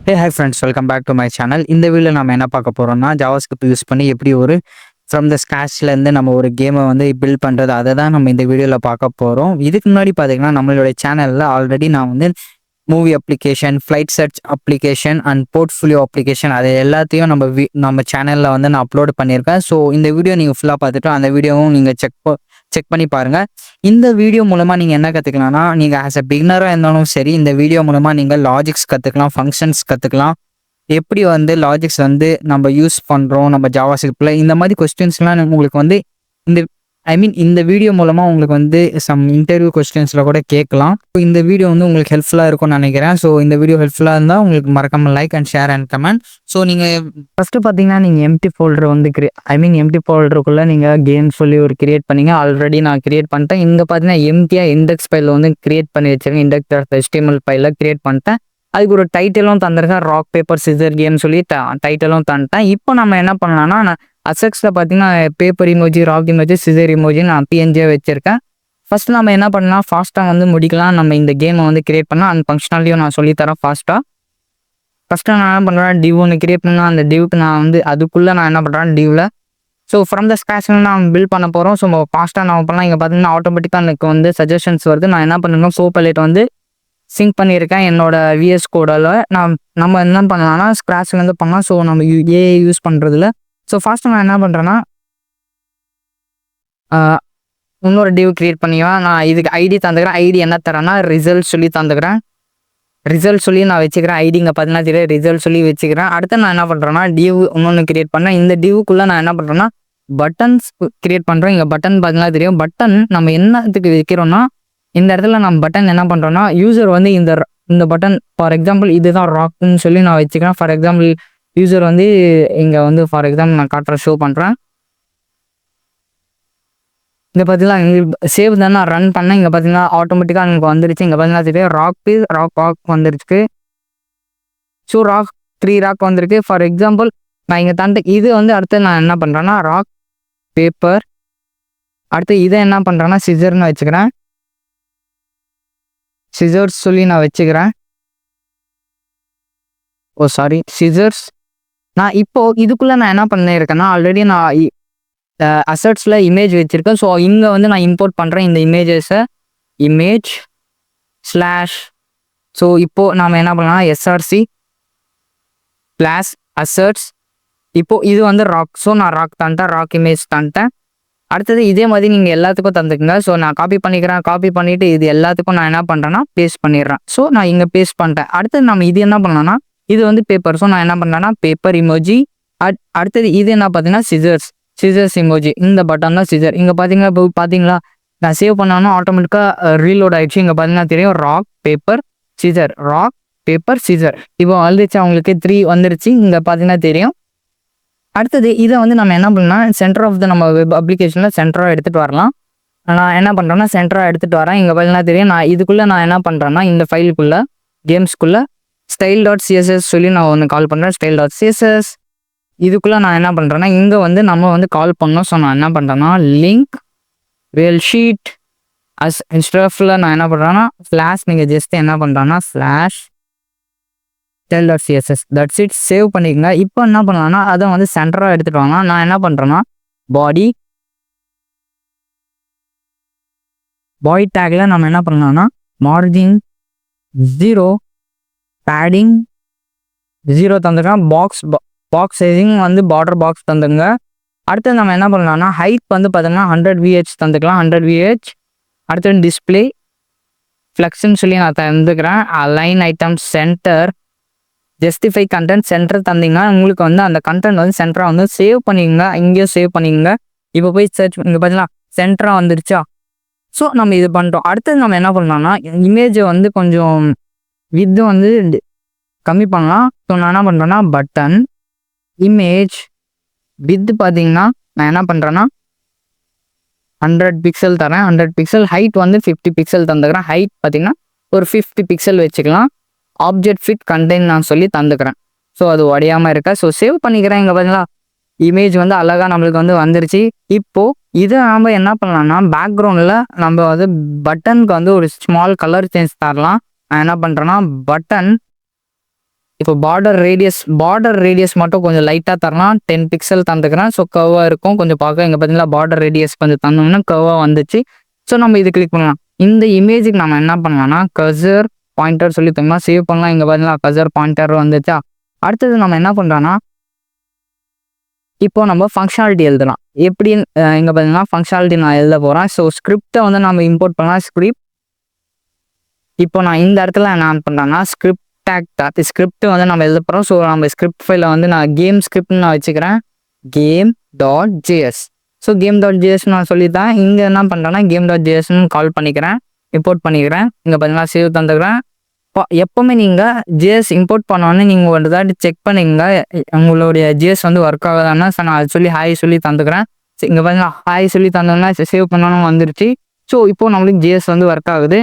Hey hi friends, welcome back to my channel. இந்த வீடியோவில் நம்ம என்ன பார்க்க போகிறோம்னா, ஜாவாஸ்கிரிப்ட் யூஸ் பண்ணி எப்படி ஒரு ஃப்ரம் த ஸ்க்ராட்ச்லேருந்து நம்ம ஒரு கேமை வந்து பில்ட் பண்ணுறது, அதை தான் நம்ம இந்த வீடியோவில் பார்க்க போகிறோம். இதுக்கு முன்னாடி பார்த்தீங்கன்னா நம்மளுடைய சேனலில் ஆல்ரெடி நான் வந்து movie application, flight search application and portfolio application அது எல்லாத்தையும் நம்ம சேனலில் வந்து நான் அப்லோட் பண்ணியிருக்கேன். ஸோ இந்த வீடியோ நீங்கள் ஃபுல்லாக பார்த்துட்டு அந்த வீடியோவும் நீங்கள் செக் பண்ணி பாருங்கள். இந்த வீடியோ மூலமாக நீங்கள் என்ன கற்றுக்கலாம்னா, நீங்கள் ஆஸ் அ பிகினராக இருந்தாலும் சரி, இந்த வீடியோ மூலமாக நீங்கள் லாஜிக்ஸ் கற்றுக்கலாம், ஃபங்க்ஷன்ஸ் கற்றுக்கலாம். எப்படி வந்து லாஜிக்ஸ் வந்து நம்ம யூஸ் பண்ணுறோம் நம்ம ஜாவாஸ்கிரிப்டில், இந்த மாதிரி கொஸ்டின்ஸ்லாம் உங்களுக்கு வந்து இந்த இந்த வீடியோ மூலமாக உங்களுக்கு வந்து சம் இன்டர்வியூ கொஸ்டின்ஸில் கூட கேட்கலாம். ஸோ இந்த வீடியோ வந்து உங்களுக்கு ஹெல்ப்ஃபுல்லாக இருக்கும்னு நினைக்கிறேன். ஸோ இந்த வீடியோ ஹெல்ப்ஃபுல்லாக இருந்தால் உங்களுக்கு மறக்காமல் like and share and comment. So நீங்கள் ஃபஸ்ட்டு பார்த்தீங்கன்னா நீங்கள் எம்டி ஃபோல்டர் வந்து எம்டி ஃபோல்டருக்குள்ளே நீங்கள் கேம் சொல்லி ஒரு கிரியேட் பண்ணிங்க. ஆல்ரெடி நான் கிரியேட் பண்ணிட்டேன். இங்கே பார்த்தீங்கன்னா எம்டியாக இண்டெக்ஸ் ஃபைலில் வந்து கிரியேட் பண்ணி வச்சுருக்கேன். இண்டெக்ஸ் HTML ஃபைலில் கிரியேட் பண்ணிட்டேன். அதுக்கு ஒரு டைட்டிலும் தந்திருக்கேன், ராக் பேப்பர் சிசர் கேம் சொல்லி டைட்டிலும் தந்துட்டேன். இப்போ நம்ம என்ன பண்ணலாம்னா, நான் அசெட்ஸில் பார்த்தீங்கன்னா paper emoji, rock emoji, scissor emoji நான் பிஎன்ஜியாக வச்சுருக்கேன். ஃபஸ்ட் நம்ம என்ன பண்ணலாம், ஃபாஸ்ட்டாக வந்து முடிக்கலாம். நம்ம இந்த கேமை வந்து கிரியேட் பண்ணலாம். அந்த ஃபங்க்ஷனாலியும் நான் சொல்லித்தரேன் ஃபாஸ்ட்டாக. ஃபஸ்ட்டு நான் என்ன பண்ணுறேன், டிவ் ஒன்று கிரியேட் பண்ணலாம். அந்த டிவ்க்கு நான் வந்து அதுக்குள்ளே நான் என்ன பண்ணுறேன், டிவ்வில் ஸோ ஃப்ரம் த ஸ்க்ராட்ச்சில் நான் பில்ட் பண்ண போகிறோம். ஸோ ஃபாஸ்ட்டாக நான் பண்ணலாம். இங்கே பார்த்தீங்கன்னா ஆட்டோமேட்டிக்காக எனக்கு வந்து சஜஷன்ஸ் வருது. நான் என்ன பண்ணுறேன், சோப்பலைட் வந்து சிங்க் பண்ணியிருக்கேன் என்னோட விஎஸ் கோடில். நம்ம என்ன பண்ணலாம்னா ஸ்க்ராட்ச்லேருந்து பண்ணலாம். ஸோ நம்ம ஏஐ யூஸ் பண்ணுறதுல ஸோ ஃபர்ஸ்ட்டு நான் என்ன பண்ணுறேன்னா, இன்னொரு டிவ் கிரியேட் பண்ணிக்குவேன். நான் இதுக்கு ஐடி தந்துக்கிறேன். ஐடி என்ன தரேன்னா ரிசல்ட் சொல்லி தந்துக்கிறேன். ரிசல்ட் சொல்லி நான் வச்சுக்கிறேன். ஐடி இங்கே பார்த்தீங்கன்னா தெரியும், ரிசல்ட் சொல்லி வச்சுக்கிறேன். அடுத்து நான் என்ன பண்ணுறேன்னா, டிவ் இன்னொன்று கிரியேட் பண்ணேன். இந்த டிவுக்குள்ளே நான் என்ன பண்ணுறேன்னா பட்டன்ஸ் கிரியேட் பண்ணுறேன். இங்கே பட்டன் பார்த்தீங்கன்னா தெரியும். பட்டன் நம்ம என்னத்துக்கு வைக்கிறோன்னா, இந்த இடத்துல நம்ம பட்டன் என்ன பண்ணுறோன்னா, யூசர் வந்து இந்த பட்டன் ஃபார் எக்ஸாம்பிள் இதுதான் ராக்னு சொல்லி நான் வச்சுக்கிறேன். ஃபார் எக்ஸாம்பிள் யூசர் வந்து இங்கே வந்து ஃபார் எக்ஸாம்பிள் நான் காட்டுற ஷோ பண்ணுறேன். இங்கே பார்த்தீங்கன்னா சேவ் தான் நான் ரன் பண்ணேன். இங்கே பார்த்தீங்கன்னா ஆட்டோமேட்டிக்காக எனக்கு வந்துருச்சு. இங்கே பார்த்தீங்கன்னா தெரியும் ராக் வந்துருச்சு. ஸோ 3 ராக் வந்திருக்கு. ஃபார் எக்ஸாம்பிள் நான் இங்கே இது வந்து அடுத்து நான் என்ன பண்ணுறேன்னா ராக் பேப்பர், அடுத்து இதை என்ன பண்ணுறேன்னா சிசர்னு வச்சுக்கிறேன். சிசர்ஸ் சொல்லி நான் வச்சுக்கிறேன். சிசர்ஸ். நான் இப்போது இதுக்குள்ளே நான் என்ன பண்ணியிருக்கேன்னா, ஆல்ரெடி நான் அசட்ஸில் இமேஜ் வச்சுருக்கேன். ஸோ இங்கே வந்து நான் இம்போர்ட் பண்ணுறேன் இந்த இமேஜஸை, இமேஜ் ஸ்லாஷ். ஸோ இப்போது நாம் என்ன பண்ணலாம், SRC ப்ளாஸ் அசட்ஸ். இப்போது இது வந்து ராக். ஸோ நான் ராக் தந்துட்டேன், ராக் இமேஜ் தந்துட்டேன். அடுத்தது இதே மாதிரி நீங்கள் எல்லாத்துக்கும் தந்துக்குங்க. ஸோ நான் காப்பி பண்ணிவிட்டு இது எல்லாத்துக்கும் நான் என்ன பண்ணுறேன்னா பேஸ்ட் பண்ணிடுறேன். ஸோ நான் இங்கே பேஸ்ட் பண்ணிட்டேன். அடுத்தது நம்ம இது என்ன பண்ணலாம்னா, இது வந்து பேப்பர். ஸோ நான் என்ன பண்ணுறேன்னா பேப்பர் இமோஜி. அடுத்தது இது என்ன பார்த்தீங்கன்னா சிசர்ஸ் இமோஜி. இந்த பட்டன் தான் சிசர். இங்கே பார்த்தீங்கன்னா இப்போ பார்த்தீங்களா, நான் சேவ் பண்ணாலும் ஆட்டோமேட்டிக்காக ரீலோட் ஆகிடுச்சு. இங்கே பார்த்தீங்கன்னா தெரியும் rock paper scissor, rock paper scissor. இப்போ வந்துருச்சு, அவங்களுக்கு 3 வந்துருச்சு. இங்கே பார்த்தீங்கன்னா தெரியும். அடுத்தது இதை வந்து நம்ம என்ன பண்ணலாம், சென்டர் ஆஃப் த நம்ம வெப் அப்ளிகேஷனில் சென்டராக எடுத்துகிட்டு வரலாம். நான் என்ன பண்ணுறேன்னா சென்டராக எடுத்துகிட்டு வரேன். இங்கே பார்த்தீங்கன்னா தெரியும். நான் இதுக்குள்ளே நான் என்ன பண்ணுறேன்னா, இந்த ஃபைலுக்குள்ளே கேம்ஸ்குள்ளே style.css சொல்லி நான் ஒன்று கால் பண்ணுறேன். style.css இதுக்குள்ளே நான் என்ன பண்ணுறேன்னா, இங்கே வந்து நம்ம வந்து கால் பண்ணோம். ஸோ நான் என்ன பண்ணுறேன்னா லிங்க் ரியல் ஷீட் அஸ் இன்ஸ்டஃபில் நான் என்ன பண்ணுறேன்னா ஸ்லாஷ், நீங்கள் ஜஸ்ட் என்ன பண்ணுறேன்னா slash style.css that's it. Save பண்ணிக்கோங்க. இப்போ என்ன பண்ணலாம்னா அதை வந்து சென்டராக எடுத்துகிட்டு வாங்க. நான் என்ன பண்ணுறேன்னா பாடி டேக்கில் நம்ம என்ன பண்ணலாம்னா மார்ஜின் 0, பேடிங் 0 தந்துருக்கேன். பாக்ஸ் சைஸிங் வந்து பார்டர் பாக்ஸ் தந்துங்க. அடுத்து நம்ம என்ன பண்ணலாம்னா ஹைட் வந்து பார்த்தீங்கன்னா 100 VH தந்துக்கலாம், 100 VH. அடுத்து டிஸ்பிளே ஃப்ளெக்ஸ்ன்னு சொல்லி நான் தந்துக்கிறேன். Align item center, justify content center தந்தீங்கன்னா உங்களுக்கு வந்து அந்த கண்டென்ட் வந்து சென்டராக வந்து சேவ் பண்ணிக்கோங்க. இங்கேயும் சேவ் பண்ணிக்கோங்க. இப்போ போய் சர்ச் இங்கே பார்த்தீங்கன்னா சென்டராக வந்துருச்சா. ஸோ நம்ம இது பண்ணிட்டோம். அடுத்தது நம்ம என்ன பண்ணலாம்னா இமேஜை வந்து கொஞ்சம் வித்து வந்து கம்மி பண்ணலாம். ஸோ நான் என்ன பண்ணுறேன்னா பட்டன் இமேஜ் வித்து பார்த்தீங்கன்னா நான் என்ன பண்ணுறேன்னா 100 பிக்சல் தரேன். 100 பிக்சல். ஹைட் வந்து 50 பிக்சல் தந்துக்கிறேன். ஹைட் பார்த்தீங்கன்னா ஒரு 50 பிக்சல் வச்சுக்கலாம். ஆப்ஜெக்ட் ஃபிட் கண்டெய்ன் நான் சொல்லி தந்துக்கிறேன். ஸோ அது உடையாமல் இருக்கா. ஸோ சேவ் பண்ணிக்கிறேன். இங்கே பார்த்தீங்களா இமேஜ் வந்து அழகாக நம்மளுக்கு வந்து வந்துருச்சு. இப்போது இதை நம்ம என்ன பண்ணலாம்னா பேக்ரவுண்டில் நம்ம வந்து பட்டனுக்கு வந்து ஒரு ஸ்மால் கலர் சேஞ்ச் தரலாம். நான் என்ன பண்ணுறேன்னா பட்டன் இப்போ பார்டர் ரேடியஸ் மட்டும் கொஞ்சம் லைட்டாக தரலாம். 10 பிக்சல் தந்துக்கிறேன். ஸோ கர்வாக இருக்கும். கொஞ்சம் பார்க்க இங்கே பார்த்தீங்களா பார்டர் ரேடியஸ் கொஞ்சம் தந்தோம்னா கர்வாக வந்துச்சு. ஸோ நம்ம இது கிளிக் பண்ணலாம். இந்த இமேஜுக்கு நம்ம என்ன பண்ணலாம்னா கர்சர் பாயிண்டர் சொல்லி தந்தோம்னா சேவ் பண்ணலாம். இங்கே பார்த்தீங்களா கர்சர் பாயிண்டர் வந்துச்சா. அடுத்தது நம்ம என்ன பண்ணுறோன்னா இப்போ நம்ம ஃபங்க்ஷனாலிட்டி எழுதலாம். எப்படி இங்கே பார்த்தீங்கன்னா ஃபங்க்ஷனாலிட்டி நான் எழுத போகிறேன். ஸோ ஸ்கிரிப்டை வந்து நம்ம இம்போர்ட் பண்ணலாம். ஸ்கிரிப்ட் இப்போ நான் இந்த இடத்துல என்ன பண்ணுறேன்னா ஸ்கிரிப்ட் வந்து நம்ம எழுத போகிறோம். ஸோ நம்ம ஸ்கிரிப்ட் ஃபைலில் வந்து நான் கேம் ஸ்கிரிப்ட்னு நான் வச்சுக்கிறேன். game.js. ஸோ game.js நான் சொல்லித்தான் இங்கே என்ன பண்ணுறேன்னா game.jsன்னு கால் பண்ணிக்கிறேன். இம்போர்ட் பண்ணிக்கிறேன். இங்கே பார்த்தீங்கன்னா சேவ் தந்துக்கிறேன். எப்போவுமே நீங்கள் ஜிஎஸ் இம்போர்ட் பண்ணோன்னே நீங்கள் ஒரு தாட்டி செக் பண்ணிங்க உங்களுடைய ஜிஎஸ் வந்து ஒர்க் ஆகுதான்னா. ஸோ நான் அது சொல்லி ஹாய் சொல்லி தந்துக்கிறேன். இங்கே பார்த்தீங்கன்னா ஹாய் சொல்லி தந்தோம்னா சேவ் பண்ணணும் வந்துருச்சு. ஸோ இப்போது நம்மளுக்கு ஜிஎஸ் வந்து ஒர்க் ஆகுது.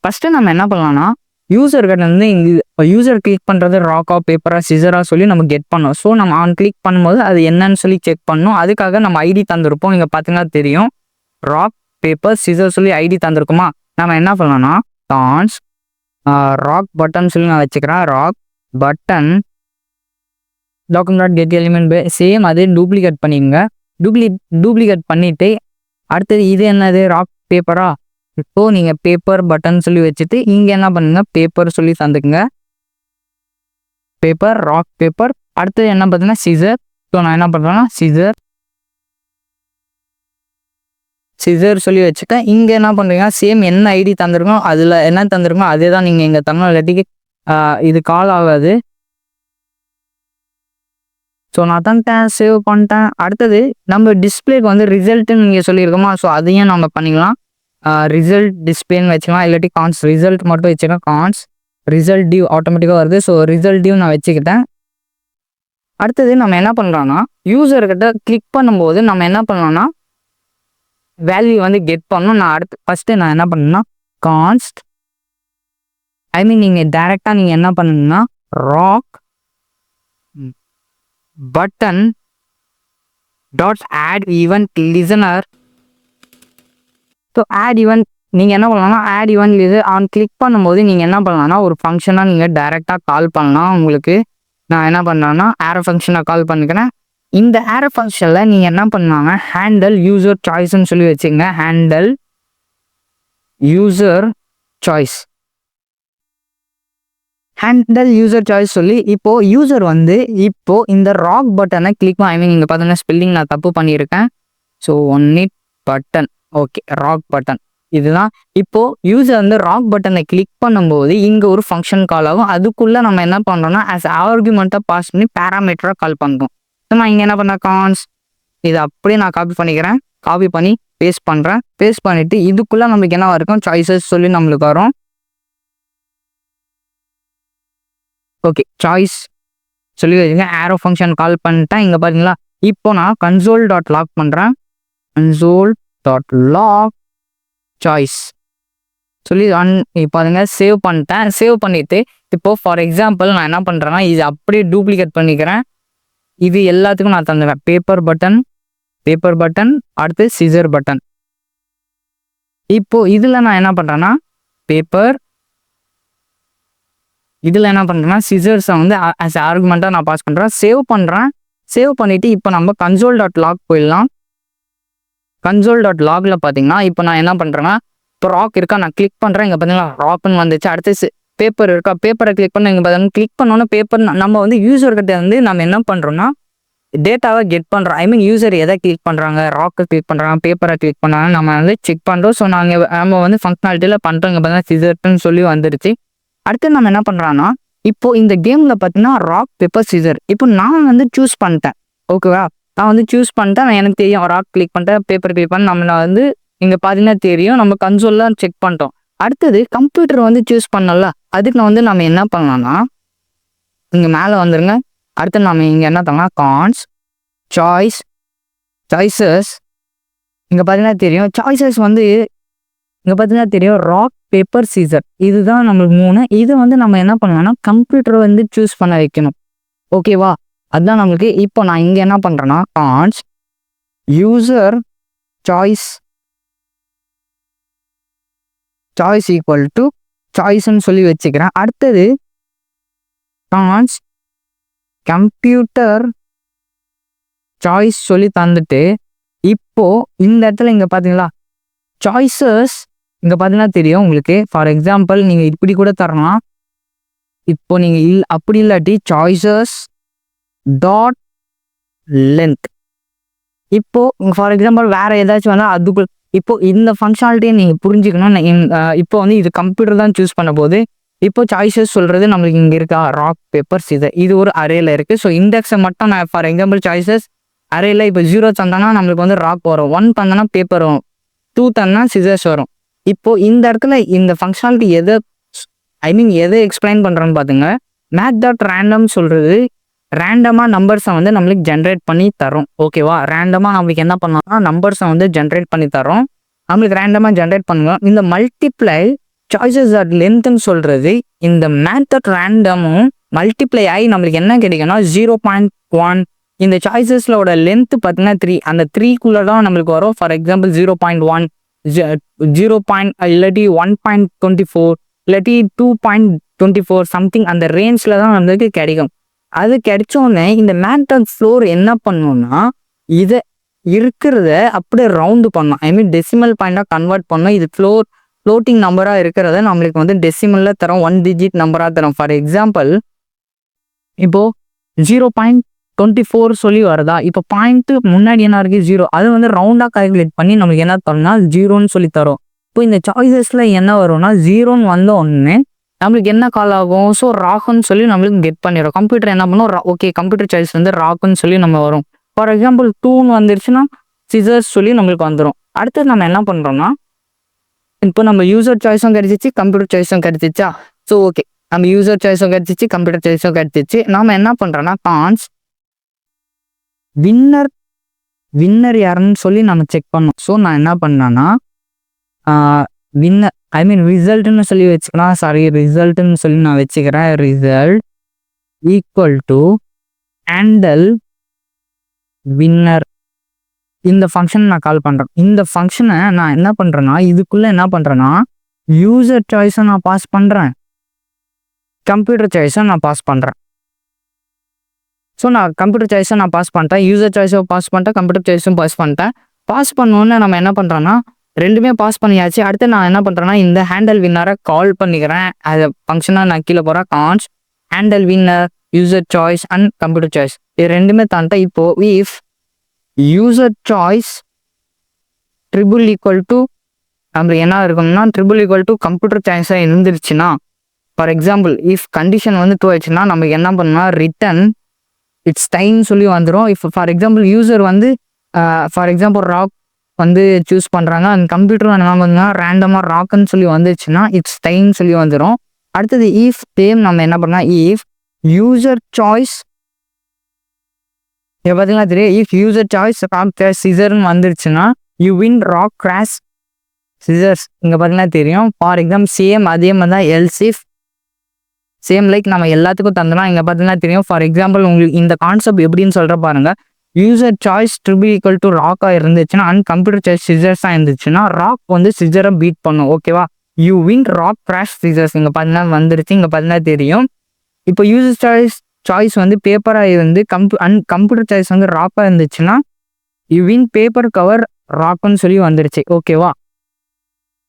ஃபஸ்ட்டு நம்ம என்ன பண்ணலாம்னா யூசர் கிட்ட வந்து இங்கே யூசர் கிளிக் பண்ணுறது ராக்கா பேப்பரா சிசரா சொல்லி நம்ம கெட் பண்ணோம். ஸோ நம்ம ஆன் கிளிக் பண்ணும்போது அது என்னன்னு சொல்லி செக் பண்ணணும். அதுக்காக நம்ம ஐடி தந்திருப்போம். இங்கே பார்த்தீங்கன்னா தெரியும் ராக் பேப்பர் சிசர் சொல்லி ஐடி தந்திருக்குமா. நம்ம என்ன பண்ணலாம்னா கான்ஸ் ராக் பட்டன் சொல்லி நான் வச்சுக்கிறேன். Rock button document get element same அதே டூப்ளிகேட் பண்ணிடுங்க. டூப்ளிகேட் பண்ணிவிட்டு அடுத்தது இது என்னது ராக் பேப்பரா. இப்போ நீங்கள் பேப்பர் பட்டன் சொல்லி வச்சுட்டு இங்கே என்ன பண்ணுங்க பேப்பர் சொல்லி தந்துக்குங்க. Paper rock paper. அடுத்தது என்ன பார்த்தீங்கன்னா சிசர். ஸோ நான் என்ன பண்ணுறேன்னா சிசர் சொல்லி வச்சுட்டேன். இங்கே என்ன பண்ணுறீங்க சேம் என்ன ஐடி தந்துருக்கோம் அதில் என்ன தந்துருக்கோம் அதே தான் நீங்கள் இங்கே தரணும். இல்லாட்டிக்கு இது கால் ஆகாது. ஸோ நான் தந்துட்டேன் சேவ் பண்ணிட்டேன். அடுத்தது நம்ம டிஸ்பிளேக்கு வந்து ரிசல்ட்டுன்னு நீங்கள் சொல்லியிருக்கோமா. ஸோ அதையும் நம்ம பண்ணிக்கலாம். ரிசல்ட் டிஸ்பிளேன்னு வச்சுக்கலாம். இல்லாட்டி கான்ஸ் ரிசல்ட் மட்டும் வச்சுக்கலாம். கான்ஸ் ரிசல்ட் டியூ ஆட்டோமேட்டிக்காக வருது. ஸோ ரிசல்ட் டியூ நான் வச்சுக்கிட்டேன். அடுத்தது நம்ம என்ன பண்ணுறோன்னா யூசர்கிட்ட கிளிக் பண்ணும்போது நம்ம என்ன பண்ணோம்னா வேல்யூ வந்து கெட் பண்ணணும். நான் ஃபஸ்ட்டு நான் என்ன பண்ணேன்னா கான்ஸ்ட் நீங்கள் டைரெக்டாக நீங்கள் என்ன பண்ணணும்னா rock button dot add event listener. So add event நீங்கள் என்ன பண்ணலாம்னா ஆட் ஈவென்ட் இது ஆன் கிளிக் பண்ணும்போது நீங்கள் என்ன பண்ணலாம்னா ஒரு ஃபங்க்ஷனாக நீங்கள் டைரெக்டாக கால் பண்ணலாம். உங்களுக்கு நான் என்ன பண்ணேன்னா ஆரோ ஃபங்க்ஷனை கால் பண்ணிக்கிறேன். இந்த ஆரோ ஃபங்க்ஷனில் நீங்கள் என்ன பண்ணாங்க ஹேண்டல் யூசர் சாய்ஸ்ன்னு சொல்லி வச்சுங்க. ஹேண்டல் யூசர் சாய்ஸ் சொல்லி இப்போது யூசர் வந்து இப்போது இந்த ராக் பட்டனை கிளிக் இங்கே பார்த்தீங்கன்னா ஸ்பெல்லிங் நான் தப்பு பண்ணியிருக்கேன். So button okay rock button இதுதான். இப்போது யூசர் வந்து ராக் பட்டனை கிளிக் பண்ணும்போது இங்கே ஒரு ஃபங்க்ஷன் கால் ஆகும். அதுக்குள்ளே நம்ம என்ன பண்ணுறோம்னா ஆஸ் ஆர்குமெண்ட்டாக பாஸ் பண்ணி பேராமீட்டராக கால் பண்ணுறோம். ஸோ நான் இங்கே என்ன பண்ணேன் கான்ஸ் இது அப்படியே நான் காப்பி பண்ணிக்கிறேன். காப்பி பண்ணி பேஸ்ட் பண்ணுறேன். பேஸ்ட் பண்ணிவிட்டு இதுக்குள்ளே நம்மளுக்கு என்ன இருக்கும் சாய்ஸஸ் சொல்லி நம்மளுக்கு வரும். ஓகே சாய்ஸ் சொல்லி வச்சுங்க. ஆரோ ஃபங்க்ஷன் கால் பண்ணிட்டேன். இங்கே பார்த்தீங்களா இப்போ நான் console.log பண்ணுறேன். console.log சாய்ஸ் சொல்லி இப்போ அதுங்க சேவ் பண்ணிட்டேன். சேவ் பண்ணிவிட்டு இப்போது ஃபார் எக்ஸாம்பிள் நான் என்ன பண்ணுறேன்னா இது அப்படியே டூப்ளிகேட் பண்ணிக்கிறேன். இது எல்லாத்துக்கும் நான் தந்துடுறேன். பேப்பர் பட்டன் அடுத்து சிசர் பட்டன். இப்போது இதில் நான் என்ன பண்ணுறேன்னா இதில் என்ன பண்ணுறேன்னா சிசர்ஸை வந்து ஆஸ் ஆர்குமெண்ட்டாக நான் பாஸ் பண்ணுறேன். சேவ் பண்ணிவிட்டு இப்போ நம்ம console.log போயிடலாம். console.logல பார்த்தீங்கன்னா இப்போ நான் என்ன பண்ணுறேன்னா இப்போ ராக் இருக்கா நான் கிளிக் பண்ணுறேன். இங்கே பார்த்தீங்கன்னா ராக்னு வந்துச்சு. அடுத்து பேப்பர் இருக்கா பேப்பரை கிளிக் பண்ண இங்கே பார்த்தீங்கன்னா கிளிக் பண்ணோன்னா பேப்பர் நம்ம வந்து யூசர்கிட்ட வந்து நம்ம என்ன பண்ணுறோன்னா டேட்டாவை கெட் பண்ணுறோம். யூசர் எதை கிளிக் பண்ணுறாங்க ராக்கை கிளிக் பண்ணுறாங்க பேப்பரை கிளிக் பண்ணுறாங்க நம்ம வந்து செக் பண்ணுறோம். ஸோ நம்ம வந்து ஃபங்க்ஷனாலிட்டியில் பண்ணுறோம். இங்கே பார்த்தீங்கன்னா சிசர்ன்னு சொல்லி வந்துருச்சு. அடுத்து நம்ம என்ன பண்ணுறோன்னா இப்போது இந்த கேமில் பார்த்தீங்கன்னா ராக் பேப்பர் சிசர் இப்போ நான் வந்து சூஸ் பண்ணிட்டேன். ஓகேவா நான் வந்து சூஸ் பண்ணிட்டேன். எனக்கு தெரியும் ராக் கிளிக் பண்ணிட்டேன் பேப்பர் கிளிக் பண்ண நம்மளை வந்து இங்கே பார்த்தீங்கன்னா தெரியும் நம்ம கன்சோல்லாம் செக் பண்ணிட்டோம். அடுத்தது கம்ப்யூட்டர் வந்து சூஸ் பண்ணல. அதுக்கு நம்ம என்ன பண்ணலாம்னா இங்கே மேலே வந்துருங்க. அடுத்து நம்ம இங்கே என்ன பண்ணலாம் கான்ஸ் சாய்ஸஸ் இங்கே பார்த்தீங்கன்னா தெரியும் சாய்ஸஸ் வந்து இங்கே பார்த்தீங்கன்னா தெரியும் ராக் பேப்பர் சீசர் இதுதான் நம்மளுக்கு 3. இது வந்து நம்ம என்ன பண்ணலாம்னா கம்ப்யூட்டர் வந்து சூஸ் பண்ண வைக்கணும். ஓகேவா அதுதான் நம்மளுக்கு. இப்போ நான் இங்கே என்ன பண்ணுறேன்னா const user choice equal to சாய்ஸ்ன்னு சொல்லி வச்சுக்கிறேன். அடுத்தது கான்ஸ் கம்ப்யூட்டர் சாய்ஸ் சொல்லி தந்துட்டு இப்போ இந்த இடத்துல இங்கே பார்த்தீங்களா சாய்ஸஸ் இங்கே பார்த்தீங்கன்னா தெரியும் உங்களுக்கு. ஃபார் எக்ஸாம்பிள் நீங்கள் இப்படி கூட தரலாம். இப்போ நீங்கள் அப்படி இல்லாட்டி சாய்ஸஸ் டாட் லென்த். இப்போ ஃபார் எக்ஸாம்பிள் வேற ஏதாச்சும் வந்தால் அதுக்கு இப்போ இந்த ஃபங்க்ஷனாலிட்டியை நீங்கள் புரிஞ்சுக்கணும். இப்போ வந்து இது கம்ப்யூட்டர் தான் சூஸ் பண்ண போது இப்போ சாய்ஸஸ் சொல்கிறது நம்மளுக்கு இங்கே இருக்கா ராக் பேப்பர் சிசர். இது ஒரு அரேல இருக்குது. ஸோ இண்டெக்ஸை மட்டும் நான் ஃபார் எக்ஸாம்பிள் சாய்ஸஸ் அரேல இப்போ 0 தந்தானா நம்மளுக்கு வந்து ராக் வரும், 1 தந்தனா பேப்பர் வரும், 2 தந்தனா சிசர்ஸ் வரும். இப்போ இந்த இடத்துல இந்த ஃபங்க்ஷனாலிட்டி எதை எக்ஸ்பிளைன் பண்ணுறோன்னு பார்த்துங்க. மேத் டாட் ரேண்டம் சொல்கிறது ரேண்டமாக நம்பர்ஸை வந்து நம்மளுக்கு ஜென்ரேட் பண்ணி தரோம். ஓகேவா, ரேண்டமாக நம்மளுக்கு என்ன பண்ணோம்னா நம்பர்ஸை வந்து ஜென்ரேட் பண்ணி தரோம். நம்மளுக்கு ரேண்டமாக ஜென்ரேட் பண்ணுவோம். இந்த மல்டிப்ளை சாய்ஸஸ் அட் லென்த்னு சொல்கிறது இந்த மேத் டாட் ரேண்டமும் மல்டிப்ளை ஆகி நம்மளுக்கு என்ன கிடைக்கும்னா 0.1. இந்த சாய்ஸஸோட லென்த் பார்த்தீங்கன்னா 3. அந்த 3குள்ளே தான் நம்மளுக்கு வரும். ஃபார் எக்ஸாம்பிள் 0.1 இல்லாட்டி 1.24 இல்லாட்டி 2.24 சம்திங் அந்த ரேஞ்சில் தான் நம்மளுக்கு கிடைக்கும். அது கிடைச்சோடனே இந்த மேத்தட் ஃப்ளோர் என்ன பண்ணணும்னா இதை இருக்கிறத அப்படியே ரவுண்டு பண்ணணும். ஐ மீன் டெசிமல் பாயிண்டாக கன்வெர்ட் பண்ணணும். இது ஃப்ளோட்டிங் நம்பராக இருக்கிறத நம்மளுக்கு வந்து டெசிமலில் தரோம், 1 டிஜிட் நம்பராக தரோம். ஃபார் எக்ஸாம்பிள் இப்போது 0.24 சொல்லி வருதா, இப்போ பாயிண்ட்டு முன்னாடி என்ன இருக்குது 0, அது வந்து ரவுண்டாக கால்குலேட் பண்ணி நம்மளுக்கு என்ன தரோம்னா 0ன்னு சொல்லி தரோம். இப்போ இந்த சாய்ஸஸில் என்ன வரும்னா 0ன்னு வந்த உடனே நம்மளுக்கு என்ன கால் ஆகும், ஸோ ராக்குன்னு சொல்லி நம்மளுக்கு கெட் பண்ணிடும். கம்ப்யூட்டர் என்ன பண்ணும், ஓகே கம்ப்யூட்டர் சாய்ஸ் வந்து ராக்குன்னு சொல்லி நம்ம வரும். ஃபார் எக்ஸாம்பிள் 2ன்னு வந்துருச்சுன்னா சிசர்ஸ் சொல்லி நம்மளுக்கு வந்துடும். அடுத்தது நம்ம என்ன பண்ணுறோம்னா இப்போ நம்ம யூசர் சாய்ஸும் கிடைச்சிச்சு, கம்ப்யூட்டர் சாய்ஸும் கிடைச்சிச்சா. ஸோ ஓகே நம்ம யூசர் சாய்ஸும் கிடைச்சிச்சு, கம்ப்யூட்டர் சாய்ஸும் கிடைச்சிச்சு. நாம் என்ன பண்ணுறோன்னா கான்ஸ் வின்னர் யாருன்னு சொல்லி நம்ம செக் பண்ணோம். ஸோ நான் என்ன பண்ணேன்னா வின்னர் ஐ மீன் ரிசல்ட்னு சொல்லி வச்சுக்கலாம். ரிசல்ட்னு சொல்லி நான் வச்சுக்கிறேன். Result equal to handle winner. இந்த ஃபங்க்ஷன் நான் கால் பண்ணுறேன். இந்த ஃபங்க்ஷனை நான் என்ன பண்ணுறேன்னா இதுக்குள்ளே என்ன பண்ணுறேன்னா யூசர் சாய்ஸை நான் பாஸ் பண்ணுறேன், கம்ப்யூட்டர் சாய்ஸை நான் பாஸ் பண்ணுறேன். ஸோ நான் கம்ப்யூட்டர் சாய்ஸை நான் பாஸ் பண்ணிட்டேன், யூசர் சாய்ஸை பாஸ் பண்ணிட்டேன், கம்ப்யூட்டர் சாய்ஸும் பாஸ் பண்ணிட்டேன். பாஸ் பண்ணோன்னே நம்ம என்ன பண்ணுறோன்னா ரெண்டுமே பாஸ் பண்ணியாச்சு. அடுத்து நான் என்ன பண்ணுறேன்னா இந்த ஹேண்டல் வின்னரை கால் பண்ணிக்கிறேன். அது ஃபங்க்ஷனாக நான் கீழே போகிறேன். Const handle winner user choice and computer choice இது ரெண்டுமே தாண்டேன். இப்போது if user choice triple equal to நம்மளுக்கு என்ன இருக்கும்னா ட்ரிபிள் ஈக்குவல் டு கம்ப்யூட்டர் சாய்ஸாக இருந்துருச்சுன்னா, ஃபார் எக்ஸாம்பிள் இஃப் கண்டிஷன் வந்து 2 ஆயிடுச்சுன்னா நமக்கு என்ன பண்ணணும்னா ரிட்டன் இட்ஸ் டைம் சொல்லி வந்துடும். இஃப் ஃபார் எக்ஸாம்பிள் யூசர் வந்து ஃபார் எக்ஸாம்பிள் ராக் வந்து சூஸ் பண்ணுறாங்க, அந்த கம்ப்யூட்டர் என்ன பண்ணுன்னா ரேண்டமாக ராக்குன்னு சொல்லி வந்துச்சுன்னா இட்ஸ் டைம் சொல்லி வந்துடும். அடுத்தது இஃப் சேம் நம்ம என்ன பண்ணலாம் இஃப் யூசர் சாய்ஸ் இதை பார்த்தீங்கன்னா தெரியும். If user choice rock crash சிசர்னு வந்துருச்சுன்னா you win rock crash scissors இங்கே பார்த்தீங்கன்னா தெரியும். ஃபார் எக்ஸாம்பிள் சேம் அதே மாதிரி தான் எல்ஸ் இஃப் சேம் லைக் நம்ம எல்லாத்துக்கும் தந்தோம்னா இங்கே பார்த்தீங்கன்னா தெரியும். ஃபார் எக்ஸாம்பிள் உங்களுக்கு இந்த கான்செப்ட் எப்படின்னு சொல்கிற பாருங்கள். User choice triple equal to ராக்காக இருந்துச்சுன்னா அண்ட் கம்ப்யூட்டர் சாய்ஸ் சிசர்ஸாக இருந்துச்சுன்னா ராக் வந்து சிசரை பீட் பண்ணும். ஓகேவா, you win rock crash scissors இங்கே பார்த்தீங்கன்னா வந்துருச்சு. இங்கே பார்த்தீங்கன்னா தெரியும். இப்போ யூசர் சாய்ஸ் வந்து பேப்பராக இருந்து கம்ப்யூட்டர் சாய்ஸ் வந்து ராக்காக இருந்துச்சுன்னா யூ வின் பேப்பர் கவர் ராக்குன்னு சொல்லி வந்துருச்சு. ஓகேவா,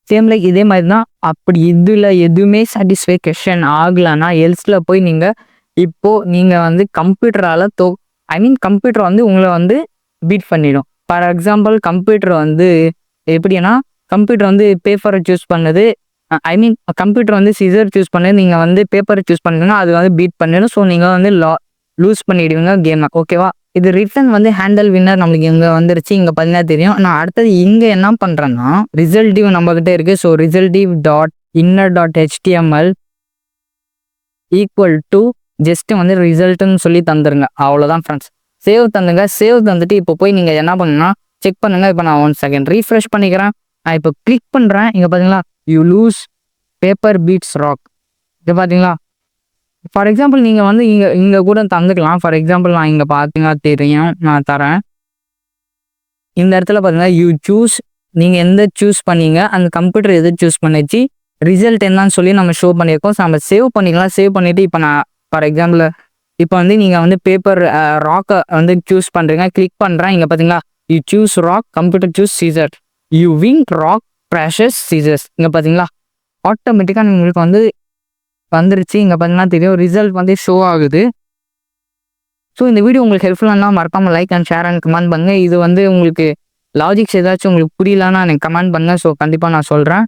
சேம் லைக் இதே மாதிரி தான். அப்படி இதில் எதுவுமே சாட்டிஸ்ஃபேக்ஷன் ஆகலைன்னா எல்ஸில் போய் நீங்கள் வந்து கம்ப்யூட்டரால் கம்ப்யூட்டர் வந்து உங்களை வந்து பீட் பண்ணிடும். ஃபார் எக்ஸாம்பிள் கம்ப்யூட்டர் வந்து எப்படின்னா கம்ப்யூட்டர் வந்து பேப்பரை சூஸ் பண்ணது, கம்ப்யூட்டர் வந்து சிசர் சூஸ் பண்ணது, நீங்கள் வந்து பேப்பரை சூஸ் பண்ணுங்கன்னா அது வந்து பீட் பண்ணிடும். ஸோ நீங்கள் வந்து லூஸ் பண்ணிடுவீங்க கேமை. ஓகேவா, இது ரிட்டன் வந்து ஹேண்டல் வின்னர் நம்மளுக்கு இங்கே வந்துருச்சு. இங்கே பார்த்தீங்கன்னா தெரியும். நான் அடுத்தது இங்கே என்ன பண்ணுறேன்னா ரிசல்டிவ் நம்மக்கிட்ட இருக்குது. So result div dot inner dot HTML equal to just வந்து ரிசல்ட்டுன்னு சொல்லி தந்துருங்க. அவ்வளோதான் ஃப்ரெண்ட்ஸ். சேவ் தந்துங்க. சேவ் தந்துட்டு இப்போ போய் நீங்கள் என்ன பண்ணுங்கன்னா செக் பண்ணுங்கள். இப்போ நான் 1 செகண்ட் ரீஃப்ரெஷ் பண்ணிக்கிறேன். நான் இப்போ கிளிக் பண்ணுறேன். இங்கே பார்த்தீங்களா you lose paper beats rock. இது பார்த்தீங்களா. ஃபார் எக்ஸாம்பிள் நீங்கள் வந்து இங்கே கூட தந்துக்கலாம். ஃபார் எக்ஸாம்பிள் நான் இங்கே பார்த்தீங்கன்னா தெரியும், நான் தரேன். இந்த இடத்துல பார்த்தீங்கன்னா யூ சூஸ், நீங்கள் எந்த சூஸ் பண்ணீங்க, அந்த கம்ப்யூட்டர் எது சூஸ் பண்ணிச்சு, ரிசல்ட் என்னன்னு சொல்லி நம்ம ஷோ பண்ணியிருக்கோம். ஸோ நம்ம சேவ் பண்ணிக்கலாம். சேவ் பண்ணிவிட்டு இப்போ நான் ஃபார் எக்ஸாம்பிள் இப்போ வந்து நீங்கள் வந்து பேப்பர் ராக்கை வந்து சூஸ் பண்ணுறீங்க, கிளிக் பண்ணுறேன். இங்கே பார்த்தீங்களா, you choose rock, computer choose scissor, you win rock crushes scissors. இங்கே பார்த்தீங்களா ஆட்டோமேட்டிக்காக உங்களுக்கு வந்து வந்துருச்சு. இங்கே பார்த்தீங்கன்னா தெரியும் ரிசல்ட் வந்து ஷோ ஆகுது. ஸோ இந்த வீடியோ உங்களுக்கு ஹெல்ப்ஃபுல்லாக மறக்காமல் like and share and comment பண்ணுங்கள். இது வந்து உங்களுக்கு லாஜிக்ஸ் ஏதாச்சும் உங்களுக்கு புரியலன்னா எனக்கு கமெண்ட் பண்ணுங்கள். ஸோ கண்டிப்பாக நான் சொல்கிறேன்.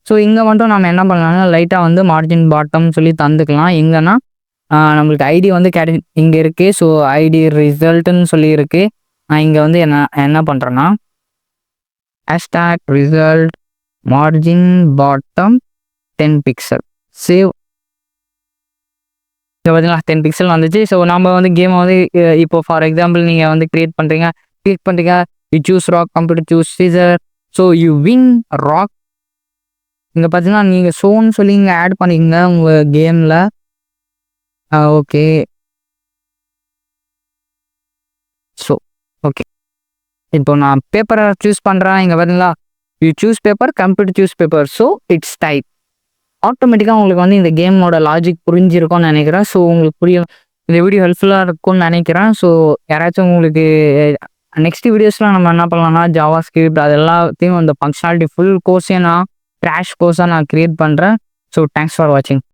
ஸோ இங்கே மட்டும் நம்ம என்ன பண்ணலாம்னா லைட்டாக வந்து மார்ஜின் பாட்டம் சொல்லி தந்துக்கலாம். எங்கன்னா நம்மளுக்கு ஐடி வந்து இங்கே இருக்குது. ஸோ ஐடி ரிசல்ட்டுன்னு சொல்லி இருக்குது. நான் இங்கே வந்து என்ன பண்ணுறேன்னா hashtag result margin bottom 10 pixel save. இப்போ பார்த்தீங்களா 10 பிக்சல் வந்துச்சு. ஸோ நம்ம வந்து கேமை வந்து இப்போ ஃபார் எக்ஸாம்பிள் நீங்கள் வந்து கிளிக் பண்ணுறீங்க, you choose rock, computer choose scissor, so you win rock. இங்கே பார்த்தீங்கன்னா நீங்கள் ஷோன்னு சொல்லி இங்கே ஆட் பண்ணிக்கங்க உங்கள் கேமில். ஓகே, ஸோ ஓகே இப்போ நான் பேப்பரை சூஸ் பண்ணுறேன். இங்கே பார்த்தீங்களா you choose paper, computer choose paper, so it's type. ஆட்டோமேட்டிக்காக உங்களுக்கு வந்து இந்த கேமோட லாஜிக் புரிஞ்சிருக்கும்னு நினைக்கிறேன். ஸோ உங்களுக்கு புரியும், இந்த வீடியோ ஹெல்ப்ஃபுல்லாக இருக்கும்னு நினைக்கிறேன். ஸோ யாராச்சும் உங்களுக்கு நெக்ஸ்ட் வீடியோஸ்லாம் நம்ம என்ன பண்ணலாம்னா ஜாவா ஸ்கிரிப்ட் அது எல்லாத்தையும் அந்த ஃபங்க்ஷனாலிட்டி ஃபுல் கோர்ஸையும் நான் கிராஷ் கோர்ஸாக நான் க்ரியேட் பண்ணுறேன். ஸோ தேங்க்ஸ் ஃபார் வாட்சிங்.